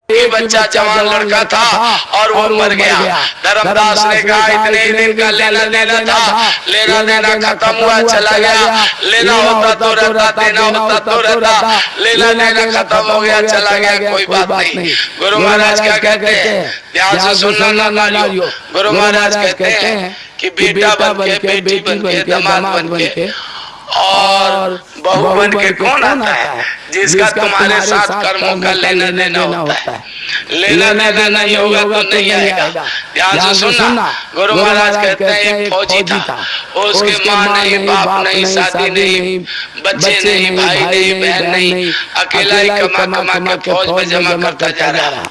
एक बच्चा जवान लड़का था और वो मर गया। धर्मदास ने कहा इतने ही दिन का लेना देना था, लेना देना खत्म हुआ, चला गया। लेना होता तो रहता, देना होता तो रहता, लेना देना खत्म हो गया, चला गया, कोई बात नहीं। गुरु महाराज क्या कहते हैं, ध्यान से सुनना ना नारियो। गुरु महाराज कहते हैं कि बेटा बन के, बेटी बन के, दामाद बन के और बहू बन के कौन आता है? जिसका तुम्हारे साथ कर्मों का लेना देना होता है। लेना देना नहीं होगा तो नहीं आएगा। ध्यान से सुनना। गुरु महाराज कहते हैं एक फौजी था, उसके माँ नहीं, बाप नहीं, शादी नहीं, बच्चे नहीं, भाई नहीं, बहन नहीं, अकेला ही कमा कमा के फौज में जमा करता जा रहा।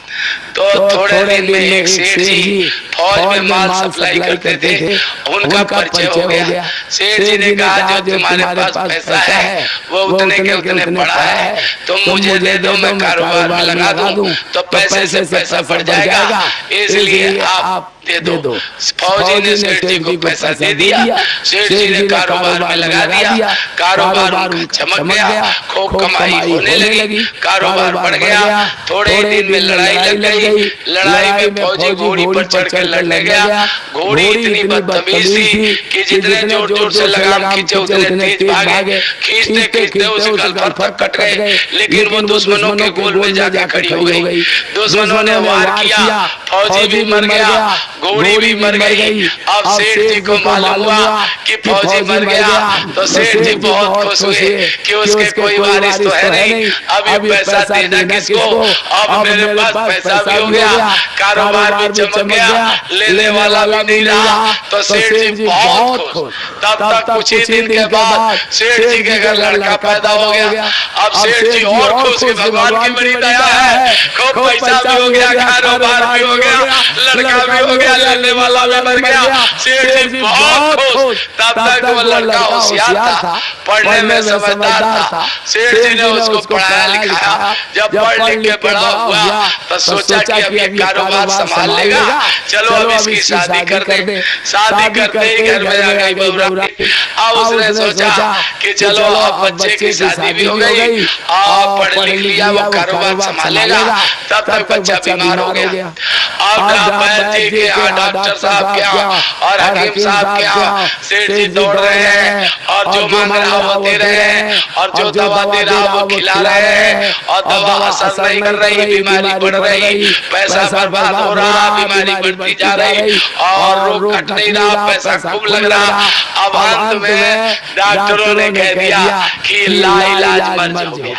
तो थोड़े दिन में एक सेठ जी फौज में माल सप्लाई करते थे, उनका परिचय हो गया। सेठ जी ने कहा जो तुम्हारे पास पैसा है वो उतने के उतने पड़ा है, तुम मुझे दे दो, मैं कारोबार में लगा दूं तो पैसे से पैसा बढ़ जाएगा, इसलिए आप दे दो। फौजी ने सेठ जी को पैसा दे दिया। सेठ जी ने कारोबार में लगा दिया, कारोबार चमक गया, खूब कमाई होने लगी, कारोबार बढ़ गया। थोड़े दिन में लड़ाई लग गई, लड़ाई में फौजी घोड़ी पर चढ़ कर लड़ने गया। घोड़ी इतनी बदतमीज थी कि जितने जोर जोर से लगाम खींचे उतने तेज भागे, खींचते खींचते उसके गल पर कट गए, लेकिन वो दुश्मनों के गोल में जाके खड़ी हो गई। दुश्मनों ने वार किया, फौजी भी मर गया, घोड़ी भी मर गई। अब सेठ जी को मालूम हुआ कि फौजी मर गया, तो सेठ जी बहुत खुश हुए कि उसके कोई वारिस तो है नहीं, अब ये पैसा देना किसको? अब मेरे पास पैसा भी हो गया, कारोबार भी चमक गया, लेने वाला भी नहीं रहा। तो सेठ जी बहुत खुश। तब तक कुछ ही दिन के बाद सेठ जी के घर लड़का पैदा हो गया। अब सेठ जी और खुश कि भगवान की बड़ी दया है, खूब पैसा भी हो गया, कारोबार भी हो गया, लड़का भी हो गया, लेने वाला भी मर गया। सेठ जी बहुत खुश। तब तक वो लड़का होशियार था, पढ़ने में समझदार था। सेठ जी ने उसको पढ़ाया लिखाया। जब पढ़ लिख के बड़ा हुआ तो सोचा कि अब ये कारोबार संभाल लेगा, चलो अब इसकी शादी कर दे। शादी करते ही घर में आ गई बहुरानी। अब उसने सोचा कि चलो अब बच्चे की शादी भी हो गई और पढ़ लिख लिया, वो कारोबार संभालेगा। तब तक बच्चा बीमार हो गया। अब वैद्य जी के यहाँ, डॉक्टर साहब के यहाँ और हकीम साहब के यहाँ सेठ जी दौड़ रहे हैं और जो मांग रहा वो दे रहे हैं और जो दवा दे रहा वो खिला रहे हैं और दवा असर नहीं कर रही, बीमारी बढ़ रही, पैसा बर्बाद हो रहा, बीमारी बढ़ती जा रही और रोग घट नहीं रहा, पैसा खूब लग रहा। अब अंत में डॉक्टरों ने कह दिया कि लाइलाज मर जाओगे,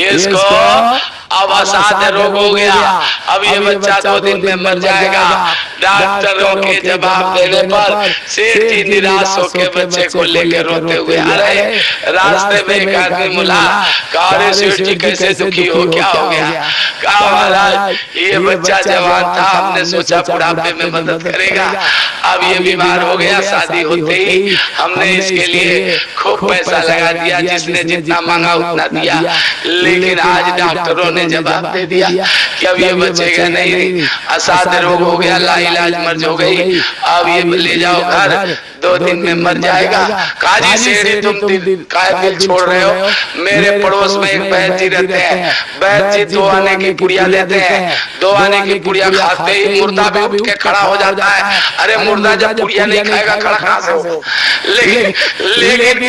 इसको अब असाध्य रोग हो गया, अब ये बच्चा 2 दिन में मर जाएगा। डॉक्टरों के जवाब देने पर सेठ जी निराश होकर बच्चे को लेकर रोते हुए आ रहे। रास्ते में एक आदमी मिला, कहा अरे सेठ जी कैसे दुखी हो, क्या हो गया? कहा महाराज ये बच्चा जवान था, हमने सोचा बुढ़ापे में मदद करेगा, अब ये बीमार हो गया, शादी होते ही हमने इसके लिए खूब पैसा लगा दिया, जिसने जितना मांगा उतना दिया, लेकिन आज डॉक्टरों ने जवाब दे दिया कि अब ये बचेगा नहीं, असाध्य रोग हो गया, लाइलाज मर हो गई, अब ये ले जाओ घर, 2 दिन में मर जाएगा। काजी सेठ तुम काय दिल छोड़ रहे हो? मेरे पड़ोस में एक वैद्य जी रहते हैं, वैद्य जी 2 आने की पुड़िया देते हैं, 2 आने की पुड़िया खाते ही मुर्दा भी उठ के खड़ा हो जाता है। अरे मुर्दा जब पुड़िया नहीं खाएगा खड़ा कहाँ से हो? लेकिन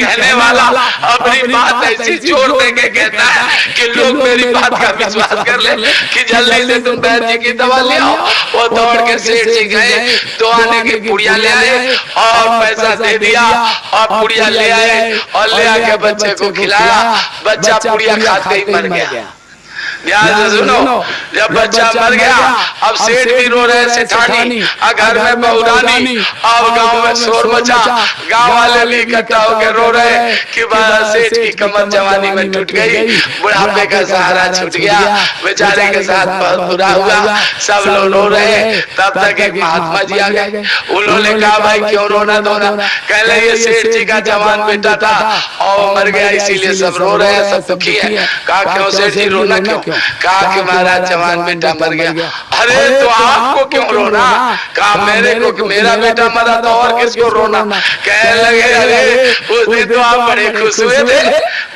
कहने वाला अपनी बात ऐसी जोड़ देके कहता है कि लोग मेरी बात का विश्वास कर ले कि जल्दी से तुम वैद्य जी की दवा ले आओ। वो दौड़ के सेठ जी गए, 2 आने की पुड़िया ले आए और पैसा दे दिया और पुड़िया ले आए और ले आके बच्चे को खिलाया। बच्चा पुड़िया खाते ही मर गया। ध्यान से सुनो, जब बच्चा मर गया अब सेठ भी रो रहे, सेठानी घर में बहुरानी, अब गांव में शोर मचा, गांव वाले भी इकट्ठा होकर रो रहे कि सेठ की कमर जवानी में टूट गई, बुढ़ापे का सहारा छूट गया, बेचारे के साथ बहुत बुरा हुआ, सब लोग रो रहे। तब तक एक महात्मा जी आ गए, उन्होंने कहा भाई क्यों रोना धोना? कह रहे ये सेठ जी का जवान बेटा था और मर गया, इसीलिए सब रो रहे हैं, सब दुखी है। कहा क्यों सेठ जी रोना क्यों? कहा कि महाराज जवान बेटा मर गया, अरे तो आपको क्यों रोना? कहा मेरे को, मेरा बेटा मरा तो और किसको रोना? कहने लगे अरे उस दिन तो आप बड़े खुश हुए थे।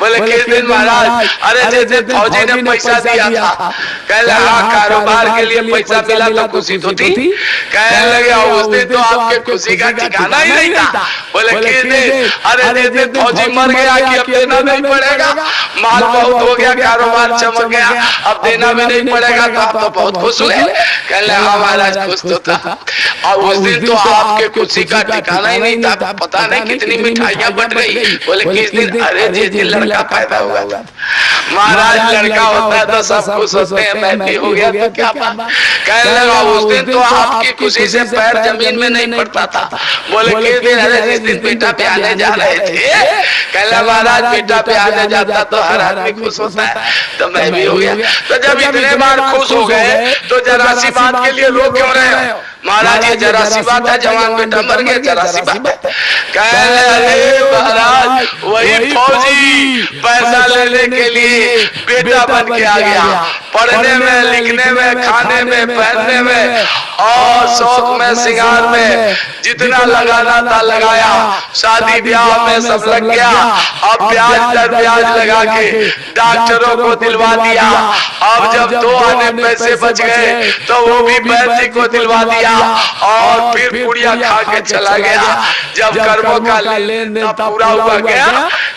बोले किस दिन महाराज? अरे जिस दिन फौजी ने पैसा दिया था। कहने लगा कारोबार के लिए पैसा मिला तो खुशी तो थी। कहने लगे उस दिन तो आपके खुशी का ठिकाना ही नहीं था। बोले किस दिन? अरे जिस दिन फौजी मर गया कि अब देना नहीं पड़ेगा, माल बहुत हो गया, कारोबार चमक गया, अब देना भी नहीं पड़ेगा, तो आप तो बहुत खुश हुए। कहने लगा महाराज खुश तो था, और उस दिन तो आपके खुशी का ठिकाना ही नहीं था, पता नहीं कितनी मिठाइयां बट गई। बोले किस दिन? अरे जिस दिन लड़का पैदा हुआ था। महाराज लड़का होता है तो सब खुश होते हैं, मैं भी हो गया तो क्या बात? कहने लगा उस दिन तो आपकी खुशी से पैर जमीन में नहीं पड़ता था। बोले किस दिन? अरे जिस दिन बेटा ब्याहने जा रहे थे। कहला महाराज बेटा ब्याहने जाता तो हर आदमी खुश होता है, तो मैं भी हो गया। तो जब इतने बार खुश हो गए तो जरा सी बात के लिए रो क्यों रहे हो? महाराज ये जरा सी बात है, जवान बेटा मर गया, जरा सी बात है। कहले अरे महाराज वही फौजी पैसा लेने के लिए बेटा बन के आ गया, पढ़ने में, लिखने में, खाने में, पहनने में और शौक में, सिंगार में जितना लगाना था लगाया, शादी ब्याह में सब लग गया। अब ब्याज दर ब्याज लगा के डॉक्टरों को दिलवा दिया। अब जब 2 आने पैसे बच गए तो वो भी बैठी को दिलवा दिया और फिर पुड़िया खा के चला गया। जब कर्मों का लेन देन पूरा हुआ गया,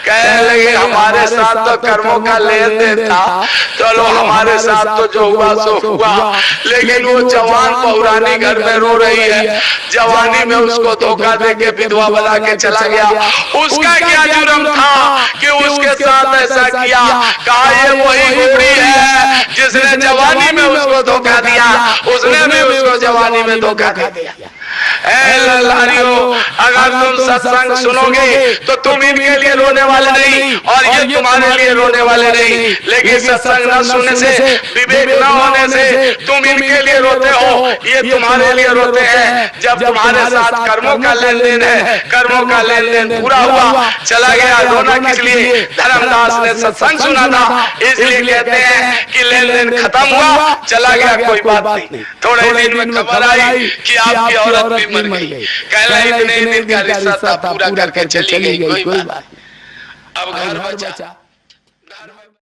कहने लगे हमारे साथ तो कर्मों का लेन देन था, चलो हमारे साथ तो जो हुआ सो हुआ। लेकिन वो जवान बहुरानी घर में रो रही है, जवानी में उसको धोखा दे के विधवा बना के चला गया। उसका क्या जुर्म था कि उसके साथ ऐसा किया? कहा ये वही घोड़ी है जिसने जवानी में उसको धोखा दिया, उसने भी उसको जवानी में धोखा दिया। लल्लारियों, अगर तुम सत्संग सुनोगे तो तुम इनके लिए रोने वाले नहीं और ये तुम्हारे लिए रोने वाले नहीं। लेकिन सत्संग न सुनने से, विवेक न होने से तुम इनके लिए रोते हो, ये तुम्हारे लिए रोते हैं। जब तुम्हारे साथ कर्मों का लेन देन है, कर्मों का लेन देन पूरा हुआ, चला गया, रोना किस लिए? धर्मदास ने सत्संग सुना था इसलिए कहते हैं कि लेन देन खत्म हुआ, चला गया, कोई बात नहीं। थोड़े दिन में खबर आई कि आपकी औरत भी मर गई। कहला इतने दिन का रिश्ता था, पूरा करके चली गई, कोई बात। अब घर बचा।